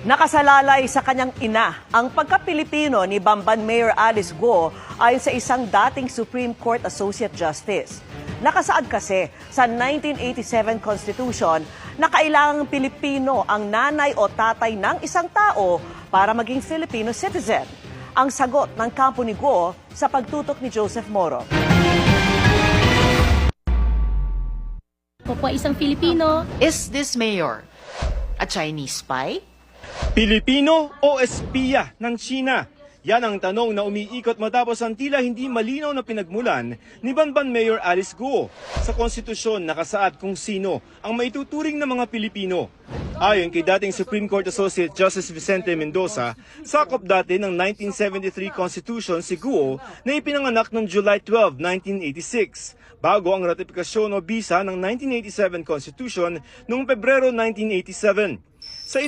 Nakasalalay sa kanyang ina ang pagka-Pilipino ni Bamban Mayor Alice Guo ayon sa isang dating Supreme Court Associate Justice. Nakasaad kasi sa 1987 Constitution na kailangang Pilipino ang nanay o tatay ng isang tao para maging Filipino citizen. Ang sagot ng kampo ni Guo sa pagtutok ni Joseph Moro. Ako po isang Filipino. Is this mayor a Chinese spy? Pilipino o espiya ng China? Yan ang tanong na umiikot matapos ang tila hindi malinaw na pinagmulan ni Bamban Mayor Alice Guo. Sa konstitusyon nakasaad kung sino ang maituturing ng mga Pilipino. Ayon kay dating Supreme Court Associate Justice Vicente Mendoza, sakop dati ng 1973 Constitution si Guo na ipinanganak noong July 12, 1986, bago ang ratifikasyon o bisa ng 1987 Constitution noong Pebrero 1987. Sa